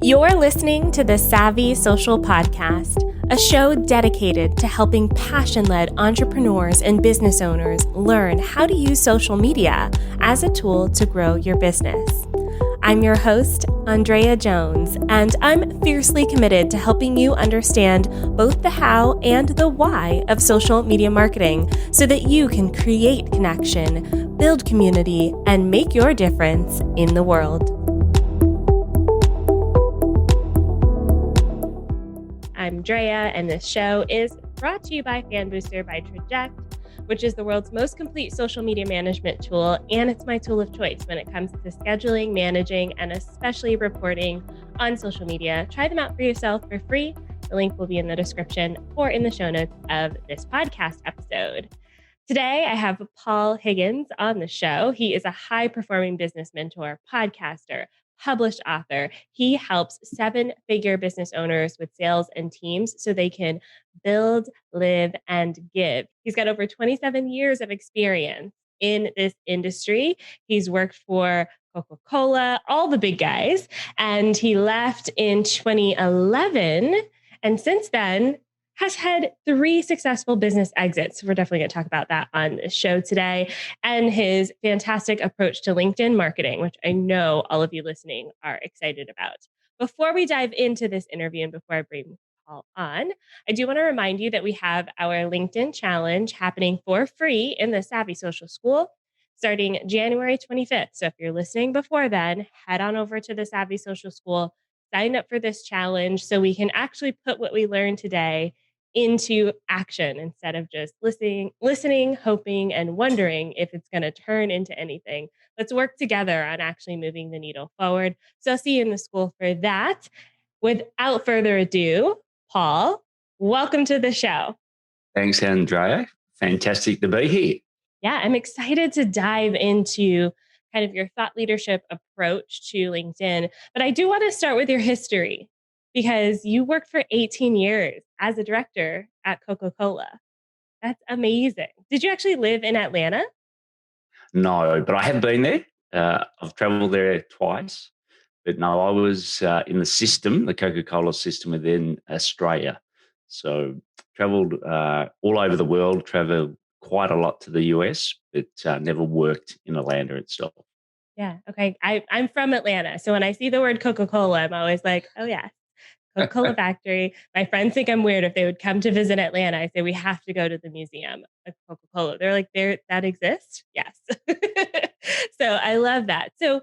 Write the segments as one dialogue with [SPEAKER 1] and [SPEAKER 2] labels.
[SPEAKER 1] You're listening to the Savvy Social Podcast, a show dedicated to helping passion-led entrepreneurs and business owners learn how to use social media as a tool to grow your business. I'm your host, ANDREA Jones, and I'm fiercely committed to helping you understand both the how and the why of social media marketing so that you can create connection, build community, and make your difference in the world. I'm Drea, and this show is brought to you by Fan Booster by Traject, which is the world's most complete social media management tool, and it's my tool of choice when it comes to scheduling, managing, and especially reporting on social media. Try them out for yourself for free. The link will be in the description or in the show notes of this podcast episode. Today, I have Paul Higgins on the show. He is a high-performing business mentor, podcaster, published author. He helps seven-figure business owners with sales and teams so they can build, live, and give. He's got over 27 years of experience in this industry. He's worked for Coca-Cola, all the big guys, and he left in 2011. And since then, has had 3 successful business exits. We're definitely going to talk about that on the show today, and his fantastic approach to LinkedIn marketing, which I know all of you listening are excited about. Before we dive into this interview and before I bring Paul on, I do want to remind you that we have our LinkedIn challenge happening for free in the Savvy Social School starting January 25th. So if you're listening before then, head on over to the Savvy Social School, sign up for this challenge so we can actually put what we learned today into action instead of just listening, hoping, and wondering if it's going to turn into anything. Let's work together on actually moving the needle forward. So I'll see you in the school for that. Without further ado, Paul, welcome to the show.
[SPEAKER 2] Thanks, Andrea. Fantastic to be here.
[SPEAKER 1] Yeah, I'm excited to dive into kind of your thought leadership approach to LinkedIn. But I do want to start with your history, because you worked for 18 years as a director at Coca-Cola. That's amazing. Did you actually live in Atlanta?
[SPEAKER 2] No, but I have been there. I've traveled there twice. But no, I was in the system, the Coca-Cola system within Australia. So traveled all over the world, traveled quite a lot to the US, but never worked in Atlanta itself.
[SPEAKER 1] Yeah. Okay. I'm from Atlanta. So when I see the word Coca-Cola, I'm always like, oh, yeah. Coca-Cola factory. My friends think I'm weird if they would come to visit Atlanta. I say, we have to go to the museum of Coca-Cola. They're like, that exists? Yes. So I love that. So,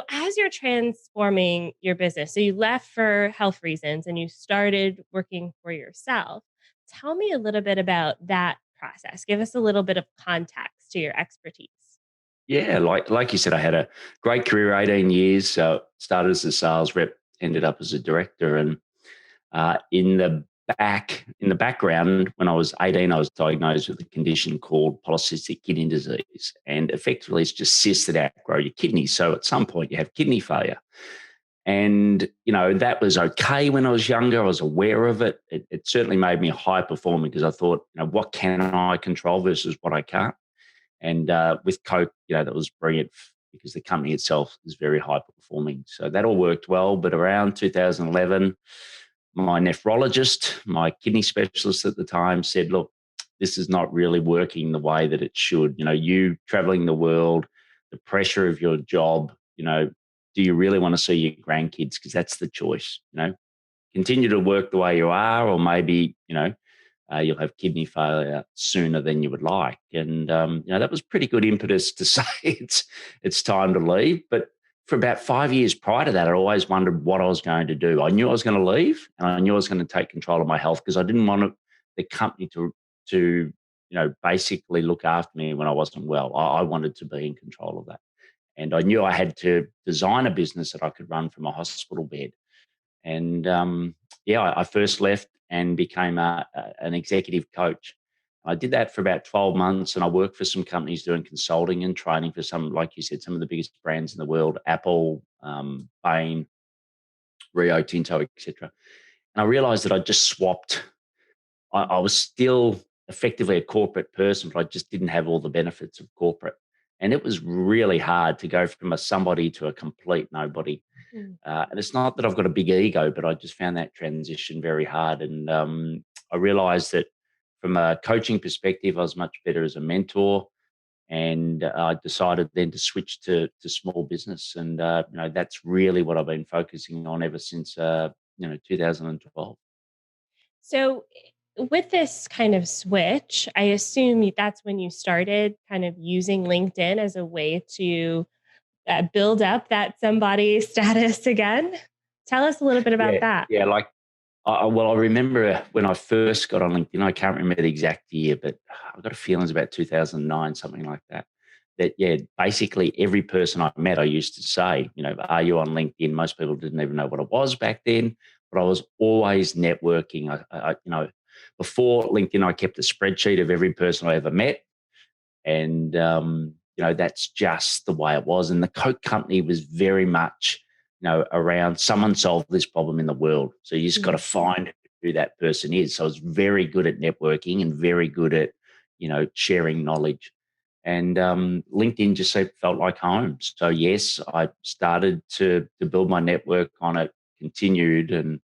[SPEAKER 1] as you're transforming your business, so you left for health reasons and you started working for yourself. Tell me a little bit about that process. Give us a little bit of context to your expertise.
[SPEAKER 2] Yeah, like you said, I had a great career, 18 years. Started as a sales rep, ended up as a director, and in the background, when I was 18, I was diagnosed with a condition called polycystic kidney disease, and effectively it's just cysts that outgrow your kidneys. So at some point you have kidney failure. And, that was okay when I was younger. I was aware of it. It certainly made me a high performer because I thought, what can I control versus what I can't? And with Coke, that was brilliant because the company itself is very high performing. So that all worked well. But around 2011, my nephrologist, my kidney specialist at the time said, look, this is not really working the way that it should. You traveling the world, the pressure of your job, do you really want to see your grandkids? Because that's the choice, continue to work the way you are, or maybe, you'll have kidney failure sooner than you would like. And, that was pretty good impetus to say it's time to leave. But for about 5 years prior to that, I always wondered what I was going to do. I knew I was going to leave, and I knew I was going to take control of my health because I didn't want the company to basically look after me when I wasn't well. I wanted to be in control of that. And I knew I had to design a business that I could run from a hospital bed. And, I first left and became an executive coach. I did that for about 12 months, and I worked for some companies doing consulting and training for some, like you said, some of the biggest brands in the world, Apple, Bain, Rio Tinto, etc. And I realized that I just swapped. I was still effectively a corporate person, but I just didn't have all the benefits of corporate. And it was really hard to go from a somebody to a complete nobody.
[SPEAKER 1] Mm.
[SPEAKER 2] And it's not that I've got a big ego, but I just found that transition very hard. And I realized that from a coaching perspective, I was much better as a mentor. And I decided then to switch to small business. And, that's really what I've been focusing on ever since, 2012.
[SPEAKER 1] So, with this kind of switch, I assume that's when you started kind of using LinkedIn as a way to build up that somebody status again. Tell us a little bit about
[SPEAKER 2] Yeah.
[SPEAKER 1] that.
[SPEAKER 2] Yeah. Like, I remember when I first got on LinkedIn, I can't remember the exact year, but I've got a feeling it's about 2009, something like that. That, yeah, basically every person I met, I used to say, are you on LinkedIn? Most people didn't even know what it was back then, but I was always networking. Before LinkedIn, I kept a spreadsheet of every person I ever met. And, that's just the way it was. And the Coke company was very much, around someone solved this problem in the world. So you just got to
[SPEAKER 1] Mm.
[SPEAKER 2] find who that person is. So I was very good at networking and very good at, sharing knowledge. And LinkedIn just felt like home. So yes, I started to build my network on it, continued, and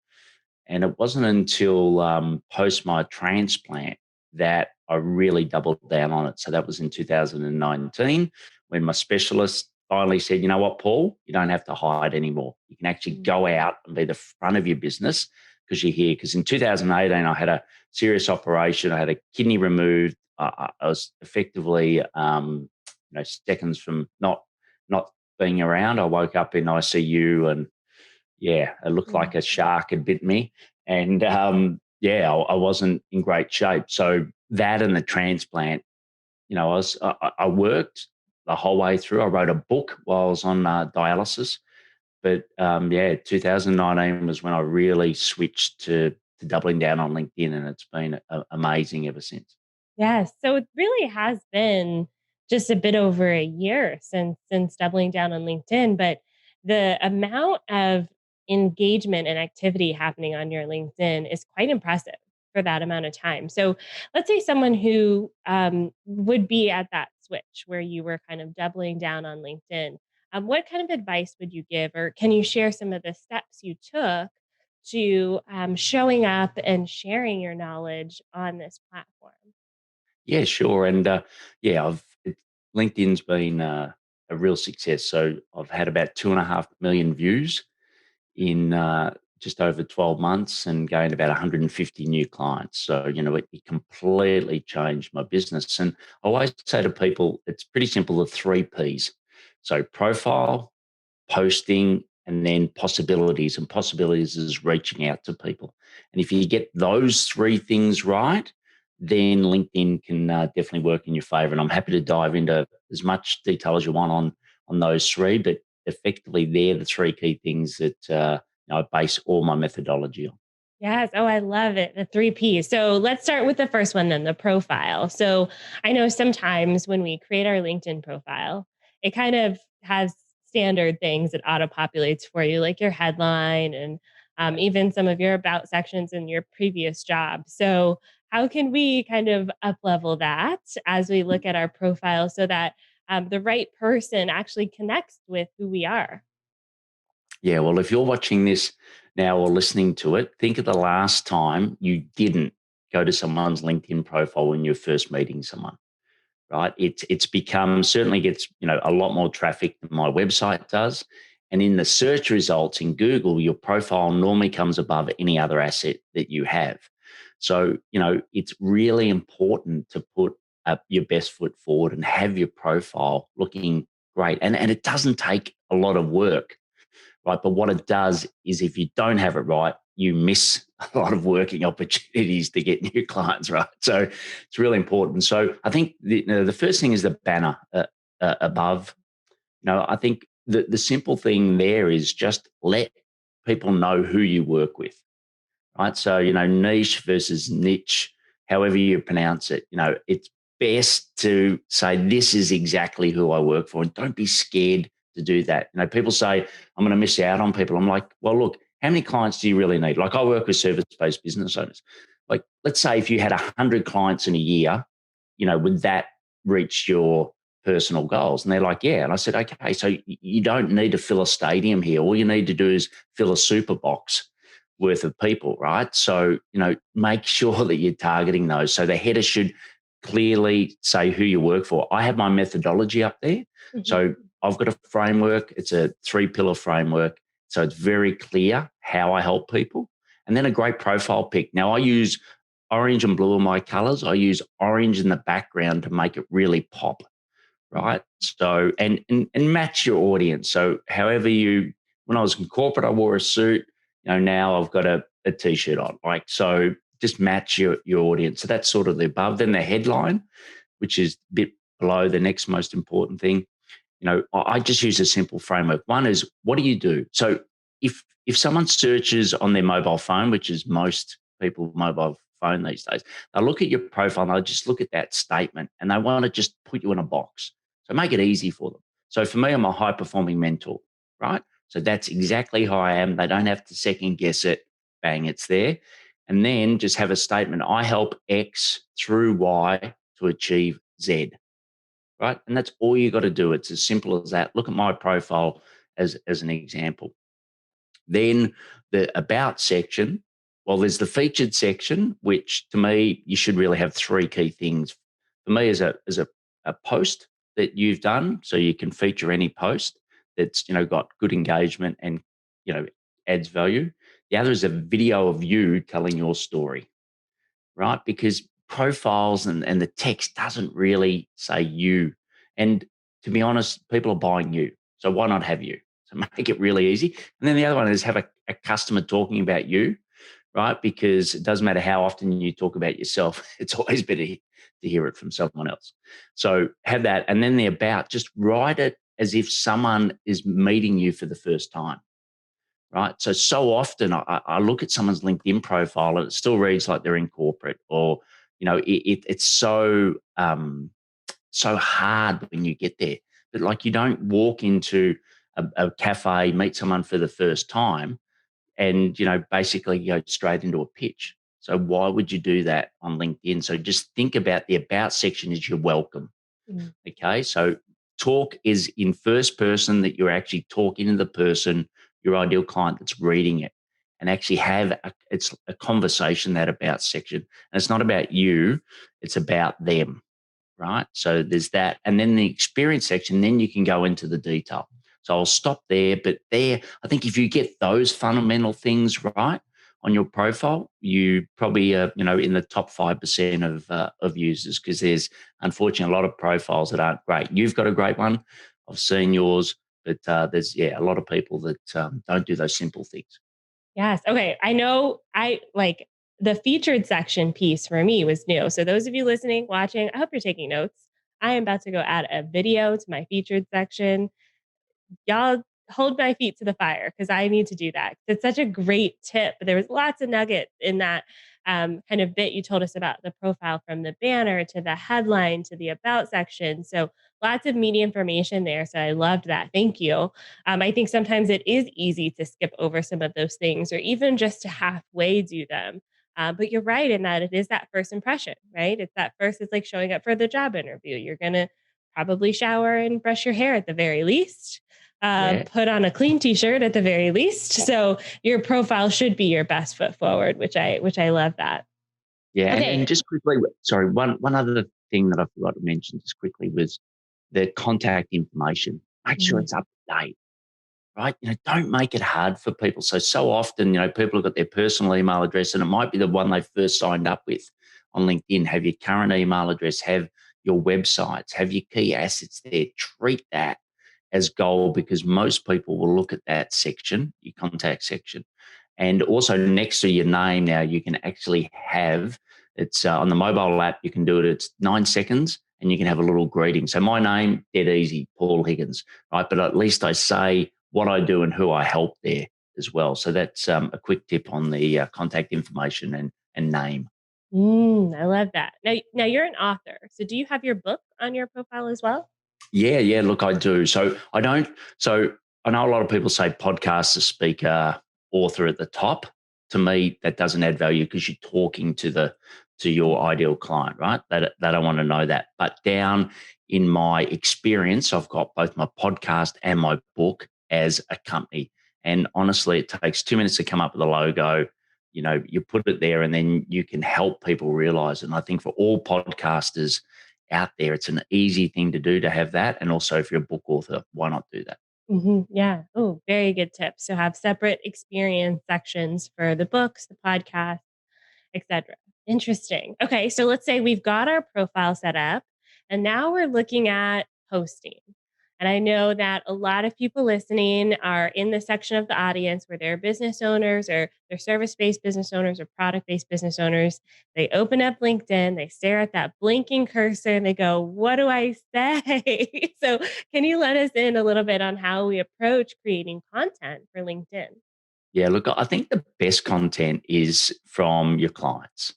[SPEAKER 2] it wasn't until post my transplant that I really doubled down on it. So that was in 2019 when my specialist finally said, you know what, Paul, you don't have to hide anymore. You can actually
[SPEAKER 1] Mm.
[SPEAKER 2] go out and be the front of your business because you're here. Because in 2018, I had a serious operation. I had a kidney removed. I was effectively, seconds from not being around. I woke up in ICU and yeah, it looked like
[SPEAKER 1] Mm.
[SPEAKER 2] a shark had bit me. And I wasn't in great shape. So that and the transplant, I worked the whole way through. I wrote a book while I was on dialysis. But 2019 was when I really switched to doubling down on LinkedIn, and it's been amazing ever since.
[SPEAKER 1] Yes. So it really has been just a bit over a year since doubling down on LinkedIn, but the amount of engagement and activity happening on your LinkedIn is quite impressive for that amount of time. So let's say someone who would be at that switch where you were kind of doubling down on LinkedIn. What kind of advice would you give, or can you share some of the steps you took to showing up and sharing your knowledge on this platform?
[SPEAKER 2] Yeah, sure. And LinkedIn's been a real success. So I've had about 2.5 million views in just over 12 months and gained about 150 new clients. So, it completely changed my business. And I always say to people, it's pretty simple, the three Ps. So profile, posting, and then possibilities. And possibilities is reaching out to people. And if you get those three things right, then LinkedIn can definitely work in your favor. And I'm happy to dive into as much detail as you want on those three, but effectively they're the three key things that I base all my methodology on.
[SPEAKER 1] Yes. Oh, I love it. The three Ps. So let's start with the first one then, the profile. So I know sometimes when we create our LinkedIn profile, it kind of has standard things that auto populates for you, like your headline and even some of your about sections in your previous job. So how can we kind of up level that as we look at our profile so that the right person actually connects with who we are?
[SPEAKER 2] Yeah, well, if you're watching this now or listening to it, think of the last time you didn't go to someone's LinkedIn profile when you're first meeting someone, right? It's become certainly gets a lot more traffic than my website does, and in the search results in Google, your profile normally comes above any other asset that you have. So it's really important to put up your best foot forward and have your profile looking great, and it doesn't take a lot of work, right? But what it does is if you don't have it right, you miss a lot of working opportunities to get new clients, right? So it's really important. So I think the first thing is the banner above. I think the simple thing there is just let people know who you work with, right? So, niche versus niche, however you pronounce it, it's best to say, this is exactly who I work for. And don't be scared to do that. People say, I'm going to miss out on people. I'm like, well, look, how many clients do you really need? Like I work with service-based business owners. Like, let's say if you had 100 clients in a year, would that reach your personal goals. And they're like, yeah. And I said, okay, so you don't need to fill a stadium here. All you need to do is fill a super box worth of people, right? So, make sure that you're targeting those. So the header should clearly say who you work for. I have my methodology up there.
[SPEAKER 1] Mm-hmm.
[SPEAKER 2] So I've got a framework. It's a 3-pillar framework. So it's very clear how I help people. And then a great profile pic. Now I use orange and blue are my colors. I use orange in the background to make it really pop, right? So, and match your audience. So however when I was in corporate, I wore a suit, now I've got a t-shirt on, so just match your audience. So that's sort of the above. Then the headline, which is a bit below, the next most important thing. I just use a simple framework. One is, what do you do? So if someone searches on their mobile phone, which is most people mobile phone these days, they'll look at your profile and they'll just look at that statement and they want to just put you in a box. So make it easy for them. So for me, I'm a high performing mentor, right? So that's exactly how I am. They don't have to second guess it. Bang, it's there. And then just have a statement. I help X through Y to achieve Z, right? And that's all you got to do. It's as simple as that. Look at my profile as an example. Then the about section, well, there's the featured section, which to me, you should really have 3 key things. For me, is a post that you've done, so you can feature any post that's got good engagement and adds value. The other is a video of you telling your story, right? Because profiles and the text doesn't really say you. And to be honest, people are buying you. So why not have you? So make it really easy. And then the other one is have a customer talking about you, right? Because it doesn't matter how often you talk about yourself. It's always better to hear it from someone else. So have that. And then the about, just write it as if someone is meeting you for the first time. Right. So often I look at someone's LinkedIn profile and it still reads like they're in corporate, or, it's so hard when you get there. But like, you don't walk into a cafe, meet someone for the first time and, basically go straight into a pitch. So why would you do that on LinkedIn? So just think about the about section as you're welcome. Mm. Okay. So talk is in first person, that you're actually talking to the person, your ideal client that's reading it, and actually have it's a conversation, that about section. And it's not about you, it's about them, right? So there's that. And then the experience section, then you can go into the detail. So I'll stop there. But there, I think if you get those fundamental things right on your profile, you probably are, in the top 5% of users, because there's unfortunately a lot of profiles that aren't great. You've got a great one. I've seen yours, but there's a lot of people that don't do those simple things.
[SPEAKER 1] Yes. Okay. I know the featured section piece for me was new. So those of you listening, watching, I hope you're taking notes. I am about to go add a video to my featured section. Y'all hold my feet to the fire because I need to do that. It's such a great tip. There was lots of nuggets in that kind of bit you told us about the profile, from the banner to the headline to the about section. So lots of meaty information there. So I loved that. Thank you. I think sometimes it is easy to skip over some of those things, or even just to halfway do them. But you're right in that it is that first impression, right? It's like showing up for the job interview. You're going to probably shower and brush your hair at the very least. Put on a clean t-shirt at the very least. So your profile should be your best foot forward, which I love that.
[SPEAKER 2] Yeah. Okay. And just quickly, sorry, one other thing that I forgot to mention just quickly was the contact information. Make sure it's up to date, right? Don't make it hard for people. So often, people have got their personal email address and it might be the one they first signed up with on LinkedIn. Have your current email address, have your websites, have your key assets there. Treat that as gold, because most people will look at that section, your contact section. And also next to your name now, you can actually have, it's on the mobile app, you can do it, it's 9 seconds and you can have a little greeting. So my name, dead easy, Paul Higgins, right? But at least I say what I do and who I help there as well. So that's a quick tip on the contact information and name.
[SPEAKER 1] I love that. Now you're an author. So do you have your book on your profile as well?
[SPEAKER 2] Yeah. Look, I do. So I know a lot of people say podcaster, speaker, author at the top. To me, that doesn't add value because you're talking to the to your ideal client, right? They don't want to know that. But down in my experience, I've got both my podcast and my book as a company. And honestly, it takes 2 minutes to come up with a logo. You put it there and then you can help people realize it. And I think for all podcasters out there, it's an easy thing to do to have that. And also if you're a book author, why not do that?
[SPEAKER 1] Yeah. Oh, very good tips. So have separate experience sections for the books, the podcast, etc. Interesting. Okay, so let's say we've got our profile set up and now we're looking at posting. And I know that a lot of people listening are in the section of the audience where they're business owners or they're service-based business owners or product-based business owners. They open up LinkedIn, they stare at that blinking cursor and they go, "What do I say?" So, can you let us in a little bit on how we approach creating content for LinkedIn?
[SPEAKER 2] Yeah, look, I think the best content is from your clients.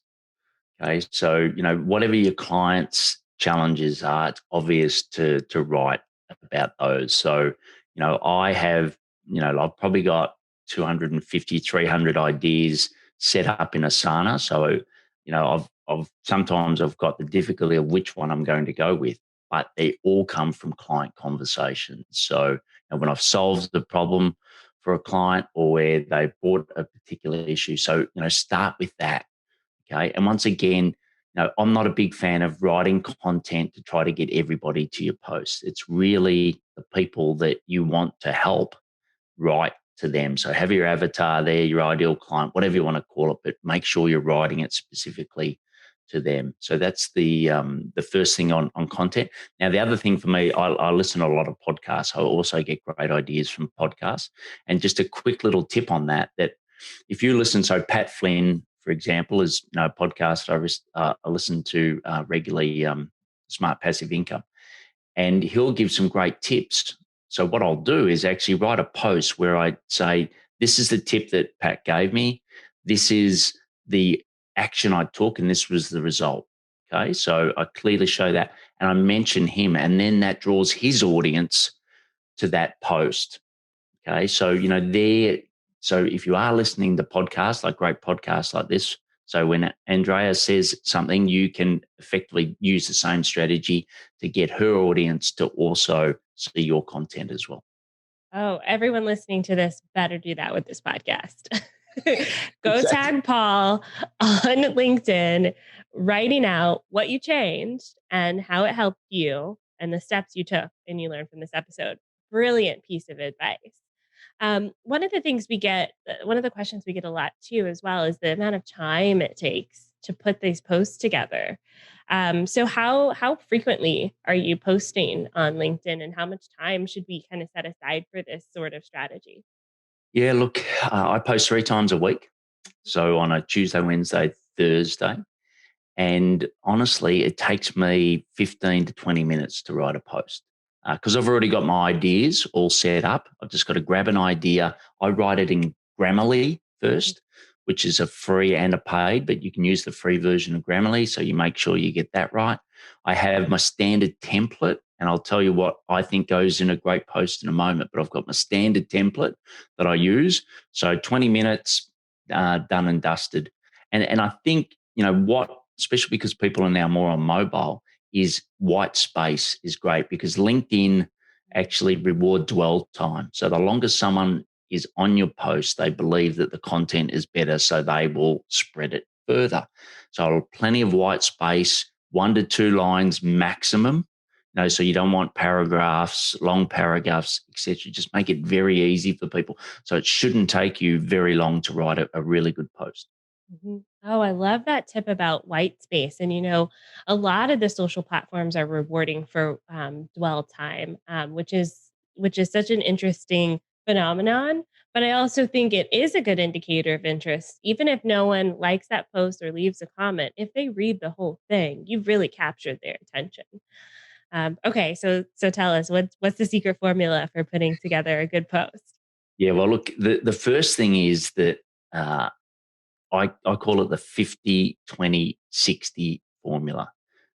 [SPEAKER 2] Okay. So, whatever your clients' challenges are, it's obvious to write about those. So, I have, I've probably got 250, 300 ideas set up in Asana. So, I've sometimes I've got the difficulty of which one I'm going to go with, but they all come from client conversations. So, when I've solved the problem for a client or where they brought a particular issue. So, start with that. Okay. And once again, I'm not a big fan of writing content to try to get everybody to your post. It's really the people that you want to help write to them. So have your avatar there, your ideal client, whatever you want to call it, but make sure you're writing it specifically to them. So that's the first thing on content. Now, the other thing for me, I listen to a lot of podcasts. I also get great ideas from podcasts. And just a quick little tip on that if you listen, so Pat Flynn, for example, is a podcast I listen to regularly, Smart Passive Income, and he'll give some great tips. So what I'll do is actually write a post where I say, this is the tip that Pat gave me. This is the action I took, and this was the result. Okay, so I clearly show that, and I mention him, and then that draws his audience to that post. Okay. So, so if you are listening to podcasts, like great podcasts like this, so when Andrea says something, you can effectively use the same strategy to get her audience to also see your content as well.
[SPEAKER 1] Oh, everyone listening to this better do that with this podcast. Go
[SPEAKER 2] Exactly.
[SPEAKER 1] tag Paul on LinkedIn, writing out what you changed and how it helped you and the steps you took and you learned from this episode. Brilliant piece of advice. One of the things we get, one of the questions we get a lot too, as well, is the amount of time it takes to put these posts together. So how frequently are you posting on LinkedIn, and how much time should we kind of set aside for this sort of strategy?
[SPEAKER 2] Yeah, look, I post 3 times a week. So on a Tuesday, Wednesday, Thursday. And honestly, it takes me 15 to 20 minutes to write a post because I've already got my ideas all set up. I've just got to grab an idea. I write it in Grammarly first, which is a free and a paid, but you can use the free version of Grammarly. So you make sure you get that right. I have my standard template, and I'll tell you what I think goes in a great post in a moment, but I've got my standard template that I use. So 20 minutes, done and dusted. And I think, what, especially because people are now more on mobile, is white space is great because LinkedIn actually reward dwell time. So the longer someone is on your post, they believe that the content is better, so they will spread it further. So plenty of white space, 1 to 2 lines maximum. So you don't want paragraphs, long paragraphs, etc. Just make it very easy for people. So it shouldn't take you very long to write a really good post.
[SPEAKER 1] Oh, I love that tip about white space. And, a lot of the social platforms are rewarding for dwell time, which is such an interesting phenomenon. But I also think it is a good indicator of interest, even if no one likes that post or leaves a comment. If they read the whole thing, you've really captured their attention. Okay, so tell us what's the secret formula for putting together a good post?
[SPEAKER 2] Yeah, well, look, the first thing is that uh, I call it the 50, 20, 60 formula,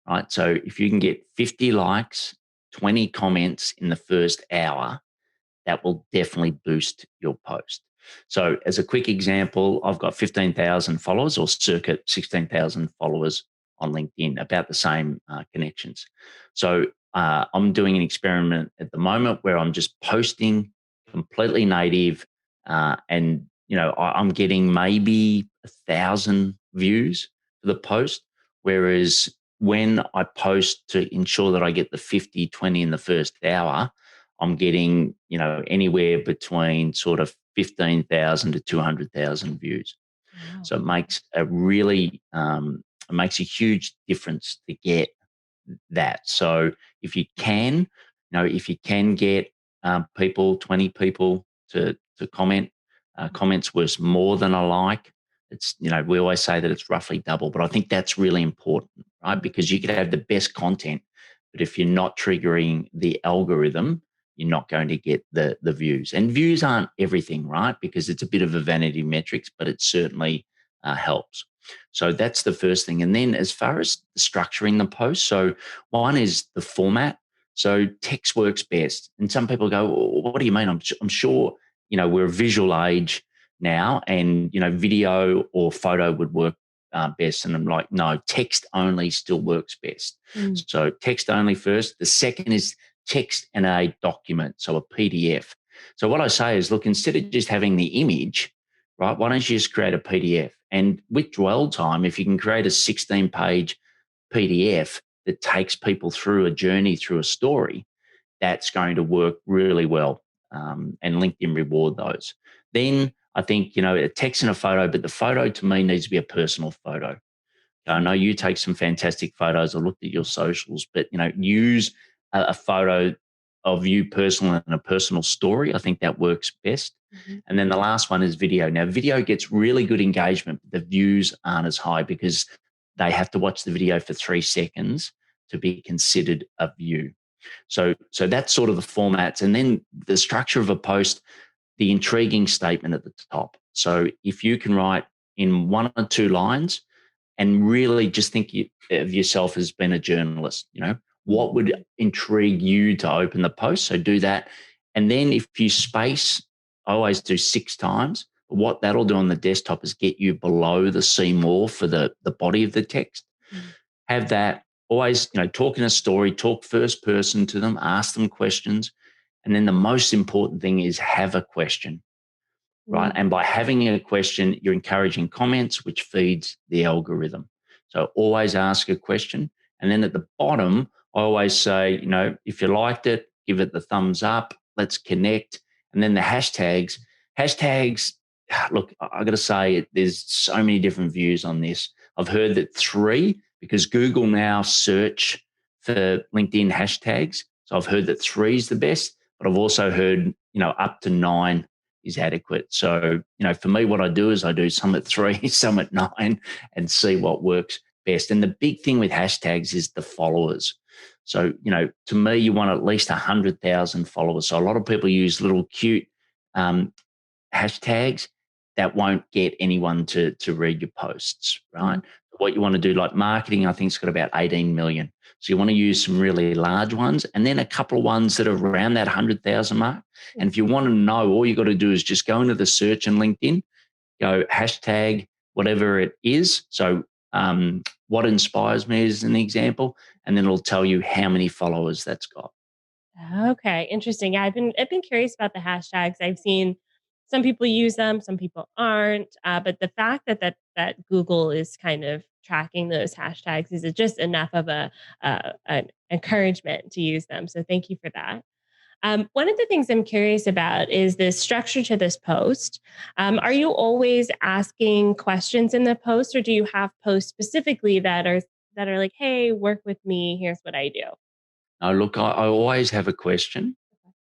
[SPEAKER 2] right? So if you can get 50 likes, 20 comments in the first hour, that will definitely boost your post. So as a quick example, I've got 15,000 followers or circa 16,000 followers on LinkedIn, about the same connections. So I'm doing an experiment at the moment where I'm just posting completely native, and I'm getting maybe 1,000 views for the post, whereas when I post to ensure that I get the 50, 20 in the first hour, I'm getting, anywhere between sort of 15,000 to 200,000 views.
[SPEAKER 1] Wow.
[SPEAKER 2] So it makes a huge difference to get that. So if you can, if you can get 20 people to comment, comments worth more than a like. It's, we always say that it's roughly double, but I think that's really important, right? Because you could have the best content, but if you're not triggering the algorithm, you're not going to get the views. And views aren't everything, right? Because it's a bit of a vanity metrics, but it certainly helps. So that's the first thing. And then as far as structuring the post, so one is the format. So text works best. And some people go, well, what do you mean? I'm sure, we're a visual age now, and, video or photo would work best. And I'm like, no, text only still works best.
[SPEAKER 1] Mm.
[SPEAKER 2] So text only first. The second is text and a document, so a PDF. So what I say is, look, instead of just having the image, right, why don't you just create a PDF? And with dwell time, if you can create a 16-page PDF that takes people through a journey through a story, that's going to work really well. And LinkedIn reward those. Then I think, a text and a photo, but the photo to me needs to be a personal photo. I know you take some fantastic photos. I looked at your socials, but, use a photo of you personal and a personal story. I think that works best.
[SPEAKER 1] Mm-hmm.
[SPEAKER 2] And then the last one is video. Now, video gets really good engagement, but the views aren't as high because they have to watch the video for 3 seconds to be considered a view. So that's sort of the formats. And then the structure of a post, the intriguing statement at the top. So if you can write in 1 or 2 lines and really just think of yourself as being a journalist, what would intrigue you to open the post? So do that. And then if you space, I always do 6 times. What that'll do on the desktop is get you below the see more for the body of the text. Mm-hmm. Have that. Always, talking a story, talk first person to them, ask them questions. And then the most important thing is have a question, right? Mm-hmm. And by having a question, you're encouraging comments, which feeds the algorithm. So always ask a question. And then at the bottom, I always say, if you liked it, give it the thumbs up, let's connect. And then the hashtags, look, I got to say, there's so many different views on this. I've heard that 3, because Google now search for LinkedIn hashtags. So I've heard that 3 is the best, but I've also heard, up to 9 is adequate. So, for me, what I do is I do some at 3, some at 9, and see what works best. And the big thing with hashtags is the followers. So, to me, you want at least 100,000 followers. So a lot of people use little cute hashtags that won't get anyone to read your posts, right? Mm-hmm. What you want to do, like marketing, I think it's got about 18 million. So you want to use some really large ones and then a couple of ones that are around that 100,000 mark. Mm-hmm. And if you want to know, all you got to do is just go into the search in LinkedIn, go hashtag, whatever it is. So what inspires me is an example, and then it'll tell you how many followers that's got.
[SPEAKER 1] Okay, interesting. Yeah, I've been curious about the hashtags. I've seen some people use them, some people aren't. But the fact that Google is kind of tracking those hashtags is just enough of an encouragement to use them. So thank you for that. One of the things I'm curious about is the structure to this post. Are you always asking questions in the post, or do you have posts specifically that are like, "Hey, work with me. Here's what I do."
[SPEAKER 2] No, look, I always have a question,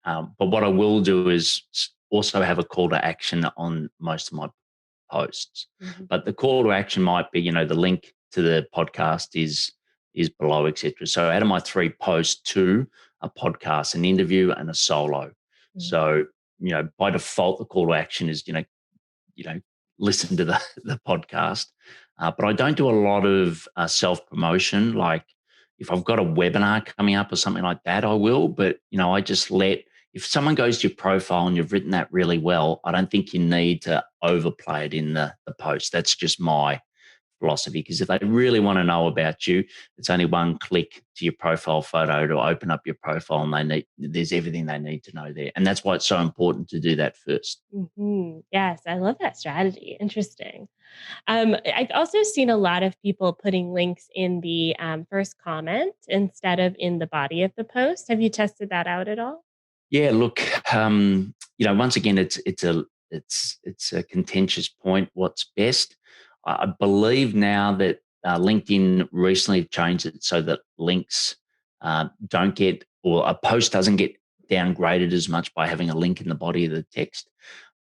[SPEAKER 2] but what I will do is also have a call to action on most of my posts. Mm-hmm. But the call to action might be, the link to the podcast is below, etc. So out of my 3 posts, 2 are podcasts, an interview and a solo. Mm-hmm. So, by default, the call to action is, listen to the podcast. But I don't do a lot of self-promotion. Like if I've got a webinar coming up or something like that, I will. But, I just let, if someone goes to your profile and you've written that really well, I don't think you need to overplay it in the post. That's just my philosophy, because if they really want to know about you, it's only one click to your profile photo to open up your profile, and there's everything they need to know there. And that's why it's so important to do that first.
[SPEAKER 1] Yes, I love that strategy. Interesting. I've also seen a lot of people putting links in the first comment instead of in the body of the post. Have you tested that out at all?
[SPEAKER 2] Yeah, look, once again, it's a contentious point. What's best? I believe now that LinkedIn recently changed it so that links don't get, or a post doesn't get downgraded as much by having a link in the body of the text.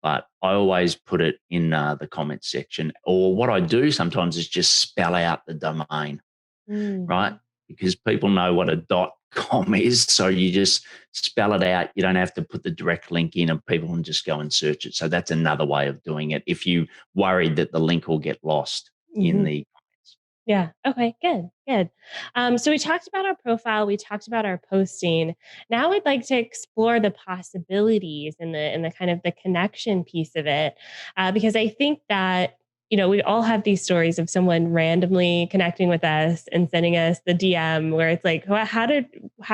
[SPEAKER 2] But I always put it in the comments section. Or what I do sometimes is just spell out the domain, right? Because people know what a .com is. So you just spell it out. You don't have to put the direct link in, and people can just go and search it. So that's another way of doing it if you worried that the link will get lost in the comments.
[SPEAKER 1] Yeah. Okay. Good. Good. So we talked about our profile. We talked about our posting. Now we'd like to explore the possibilities and the kind of the connection piece of it, because I think that we all have these stories of someone randomly connecting with us and sending us the DM where it's like, well, how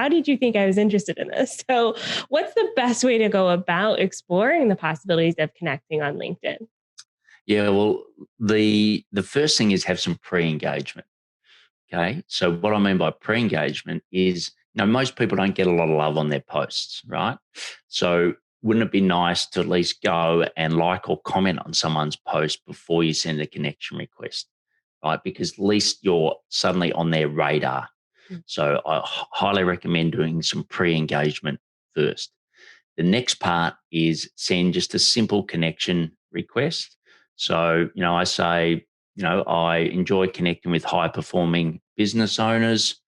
[SPEAKER 1] did you think I was interested in this? So, what's the best way to go about exploring the possibilities of connecting on LinkedIn?
[SPEAKER 2] Yeah, well, the first thing is have some pre-engagement. Okay. So what I mean by pre-engagement is, most people don't get a lot of love on their posts, right? So wouldn't it be nice to at least go and like or comment on someone's post before you send a connection request, right? Because at least you're suddenly on their radar. So I highly recommend doing some pre-engagement first. The next part is send just a simple connection request. So, I say, I enjoy connecting with high performing business owners.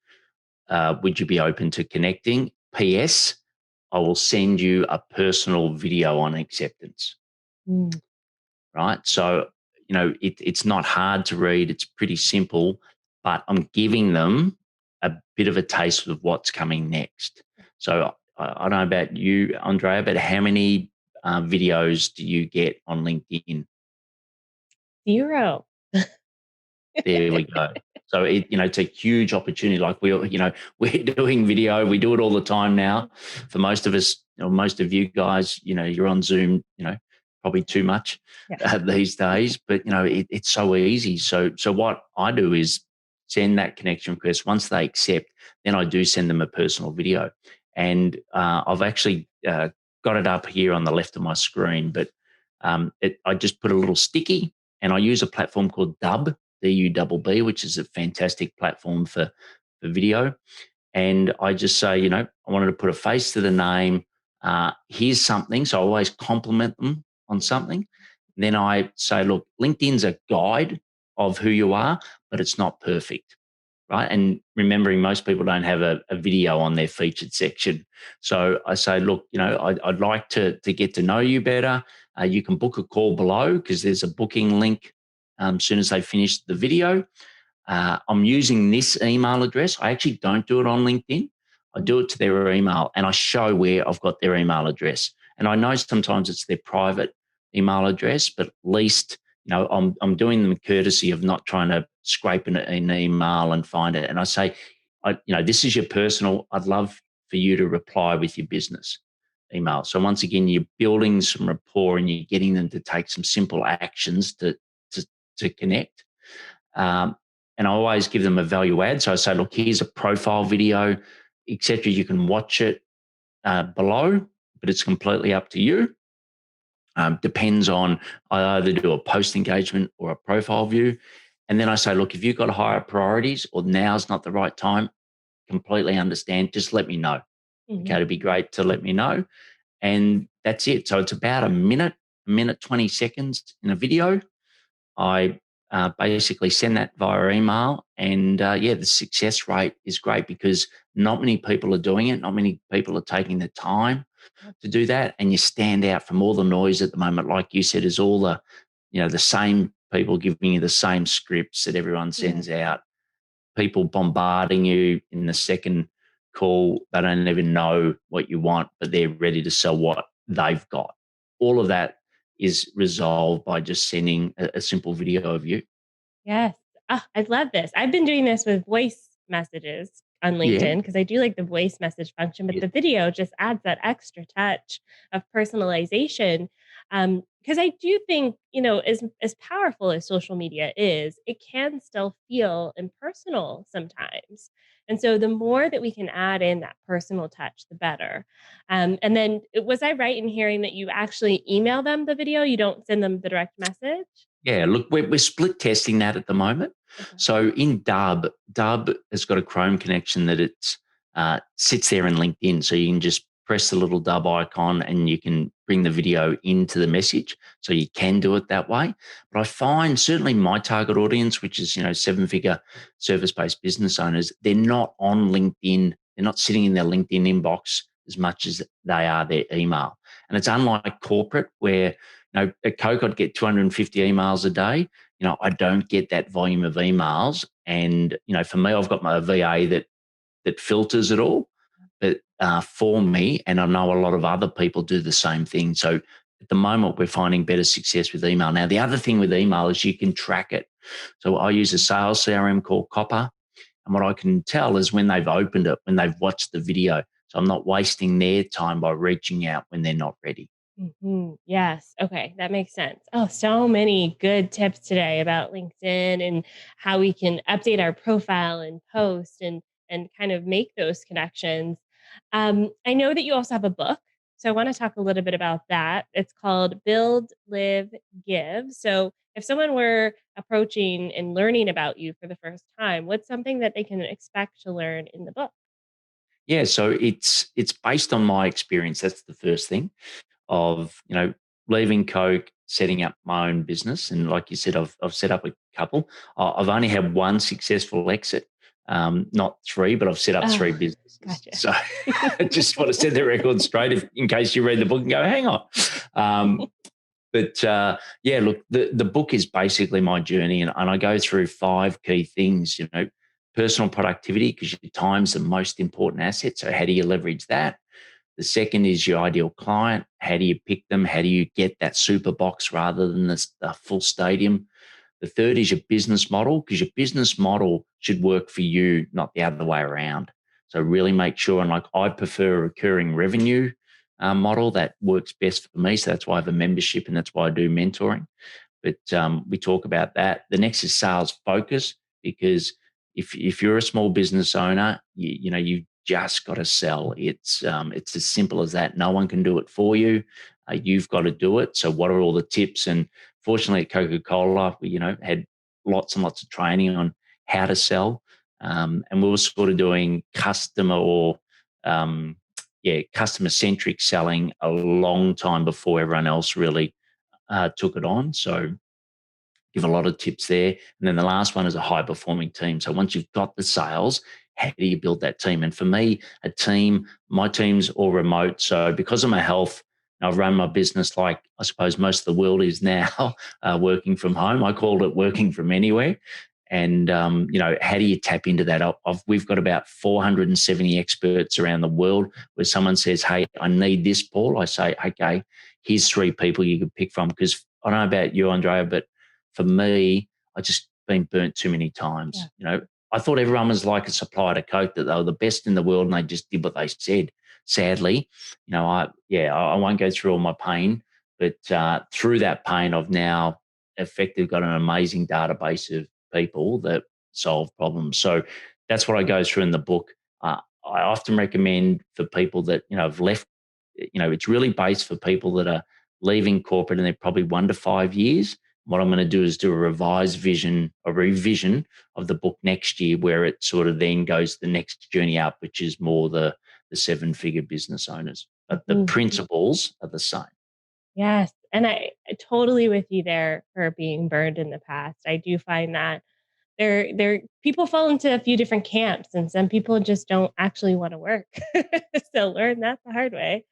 [SPEAKER 2] Would you be open to connecting? PS, I will send you a personal video on acceptance. Right. So, it's not hard to read. It's pretty simple, but I'm giving them a bit of a taste of what's coming next. So I don't know about you, Andrea, but how many videos do you get on LinkedIn?
[SPEAKER 1] 0.
[SPEAKER 2] There we go. So it's a huge opportunity. Like we're doing video. We do it all the time now. For most of us, most of you guys, you're on Zoom. Probably too much these days. But it's so easy. So what I do is send that connection request. Once they accept, then I do send them a personal video. And I've actually got it up here on the left of my screen. But I just put a little sticky, and I use a platform called Dub. DUBB, which is a fantastic platform for video. And I just say, I wanted to put a face to the name. Here's something. So I always compliment them on something. Then I say, look, LinkedIn's a guide of who you are, but it's not perfect. Right. And remembering most people don't have a video on their featured section. So I say, look, I'd like to get to know you better. You can book a call below because there's a booking link as soon as they finish the video. I'm using this email address. I actually don't do it on LinkedIn. I do it to their email, and I show where I've got their email address. And I know sometimes it's their private email address, but at least I'm doing them a courtesy of not trying to scrape an email and find it. And I say, this is your personal. I'd love for you to reply with your business email. So once again, you're building some rapport and you're getting them to take some simple actions to connect. And I always give them a value add. So I say, look, here's a profile video, etc. You can watch it below, but it's completely up to you. Depends on, I either do a post engagement or a profile view. And then I say, look, if you've got higher priorities or now's not the right time, completely understand. Just let me know. Okay, it'd be great to let me know. And that's it. So it's about a minute, 20 seconds in a video. I basically send that via email. And the success rate is great because not many people are doing it. Not many people are taking the time to do that. And you stand out from all the noise at the moment. Like you said, is all the same people giving you the same scripts that everyone sends out, people bombarding you in the second call, they don't even know what you want, but they're ready to sell what they've got. All of that is resolved by just sending a simple video of you.
[SPEAKER 1] Yes. Oh, I love this. I've been doing this with voice messages on
[SPEAKER 2] Yeah.
[SPEAKER 1] LinkedIn because I do like the voice message function, but
[SPEAKER 2] Yeah.
[SPEAKER 1] the video just adds that extra touch of personalization. Because I do think, as powerful as social media is, it can still feel impersonal sometimes. And so the more that we can add in that personal touch, the better. And then was I right in hearing that you actually email them the video? You don't send them the direct message?
[SPEAKER 2] Yeah, look, we're split testing that at the moment.
[SPEAKER 1] Okay.
[SPEAKER 2] So in Dub has got a Chrome connection that it's sits there in LinkedIn. So you can just press the little Dub icon and you can bring the video into the message. So you can do it that way. But I find certainly my target audience, which is, 7-figure service-based business owners, they're not on LinkedIn. They're not sitting in their LinkedIn inbox as much as they are their email. And it's unlike corporate where at Coke, I'd get 250 emails a day. I don't get that volume of emails. And, for me, I've got my VA that filters it all. But for me, and I know a lot of other people do the same thing. So at the moment, we're finding better success with email. Now, the other thing with email is you can track it. So I use a sales CRM called Copper. And what I can tell is when they've opened it, when they've watched the video. So I'm not wasting their time by reaching out when they're not ready.
[SPEAKER 1] Yes. Okay. That makes sense. Oh, so many good tips today about LinkedIn and how we can update our profile and post and kind of make those connections. I know that you also have a book. So I want to talk a little bit about that. It's called Build, Live, Give. So if someone were approaching and learning about you for the first time, what's something that they can expect to learn in the book?
[SPEAKER 2] Yeah, so it's based on my experience. That's the first thing. Of leaving Coke, setting up my own business, and like you said, I've set up a couple. I've only had one successful exit, not three, but I've set up three
[SPEAKER 1] Oh,
[SPEAKER 2] businesses.
[SPEAKER 1] gotcha.
[SPEAKER 2] So I just want to set the record straight, in case you read the book and go, hang on. But yeah, look, the book is basically my journey, and I go through 5 key things. Personal productivity, because your time's the most important asset. So how do you leverage that? The second is your ideal client. How do you pick them? How do you get that super box rather than the full stadium? The third is your business model, because your business model should work for you, not the other way around. So really make sure, and like I prefer a recurring revenue model that works best for me. So that's why I have a membership and that's why I do mentoring. But we talk about that. The next is sales focus, because if you're a small business owner, you've just got to sell. It's as simple as that. No one can do it for you. You've got to do it. So what are all the tips? And fortunately, at Coca-Cola, we had lots and lots of training on how to sell, and we were sort of doing um, customer centric selling a long time before everyone else really took it on. So give a lot of tips there. And then the last one is a high performing team. So once you've got the sales, how do you build that team? And for me, my team's all remote. So because of my health, I've run my business like I suppose most of the world is now, working from home. I called it working from anywhere. And, how do you tap into that? We've got about 470 experts around the world where someone says, hey, I need this, Paul. I say, okay, here's 3 people you could pick from. Because I don't know about you, Andrea, but for me, I just been burnt too many times.
[SPEAKER 1] Yeah.
[SPEAKER 2] I thought everyone was like a supplier to Coke, that they were the best in the world and they just did what they said. Sadly, I won't go through all my pain, but through that pain, I've now effectively got an amazing database of people that solve problems. So that's what I go through in the book. I often recommend for people that have left. It's really based for people that are leaving corporate and they're probably 1 to 5 years. What I'm going to do is do a revision of the book next year, where it sort of then goes the next journey up, which is more the 7-figure business owners. But the
[SPEAKER 1] Mhm.
[SPEAKER 2] principles are the same.
[SPEAKER 1] Yes. And I totally with you there for being burned in the past. I do find that there people fall into a few different camps and some people just don't actually want to work. So learn that the hard way.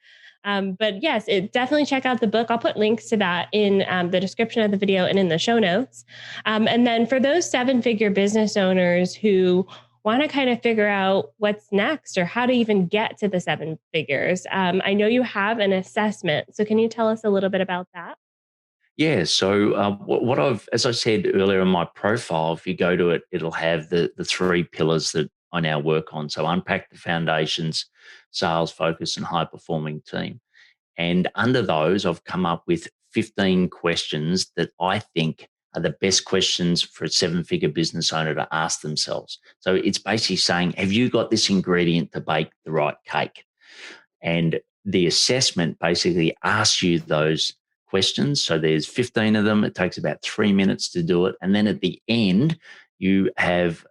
[SPEAKER 1] But yes, definitely check out the book. I'll put links to that in the description of the video and in the show notes. And then for those 7-figure business owners who want to kind of figure out what's next or how to even get to the seven figures. I know you have an assessment. So can you tell us a little bit about that?
[SPEAKER 2] Yeah. So what I've, as I said earlier in my profile, if you go to it, it'll have the three pillars that I now work on. So unpack the foundations, sales focus, and high performing team. And under those, I've come up with 15 questions that I think are the best questions for a seven-figure business owner to ask themselves. So it's basically saying, have you got this ingredient to bake the right cake? And the assessment basically asks you those questions. So there's 15 of them. It takes about 3 minutes to do it. And then at the end, you have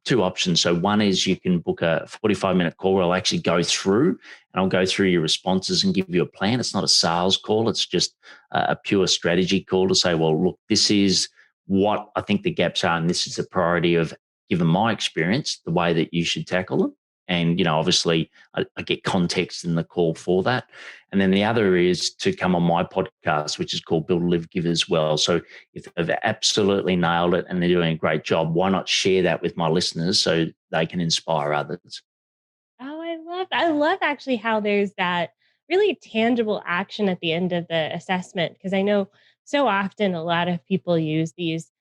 [SPEAKER 2] two options. So one is you can book a 45-minute call where I'll actually go through and I'll go through your responses and give you a plan. It's not a sales call. It's just a pure strategy call to say, well, look, this is what I think the gaps are. And this is the priority of, given my experience, the way that you should tackle them. And, obviously I get context in the call for that. And then the other is to come on my podcast, which is called Build, Live, Give as well. So if they've absolutely nailed it and they're doing a great job, why not share that with my listeners so they can inspire others?
[SPEAKER 1] Oh, I love actually how there's that really tangible action at the end of the assessment, because I know so often a lot of people use these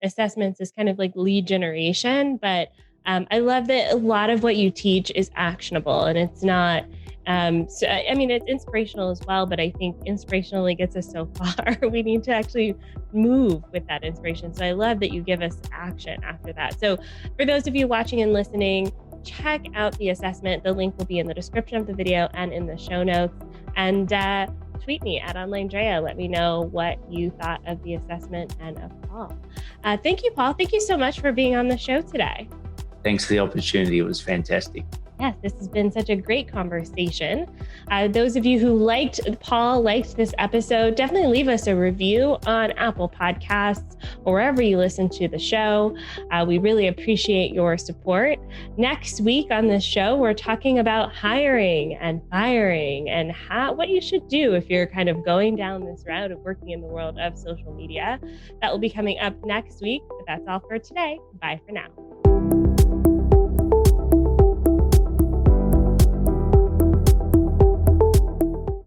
[SPEAKER 1] assessments as kind of like lead generation, but I love that a lot of what you teach is actionable and it's not. So I mean, it's inspirational as well, but I think inspiration only gets us so far. We need to actually move with that inspiration. So I love that you give us action after that. So for those of you watching and listening, check out the assessment. The link will be in the description of the video and in the show notes. And tweet me at OnlineDrea. Let me know what you thought of the assessment and of Paul. Thank you, Paul. Thank you so much for being on the show today.
[SPEAKER 2] Thanks for the opportunity. It was fantastic.
[SPEAKER 1] Yes, this has been such a great conversation. Those of you who liked this episode, definitely leave us a review on Apple Podcasts or wherever you listen to the show. We really appreciate your support. Next week on this show, we're talking about hiring and firing and what you should do if you're kind of going down this route of working in the world of social media. That will be coming up next week. But that's all for today. Bye for now.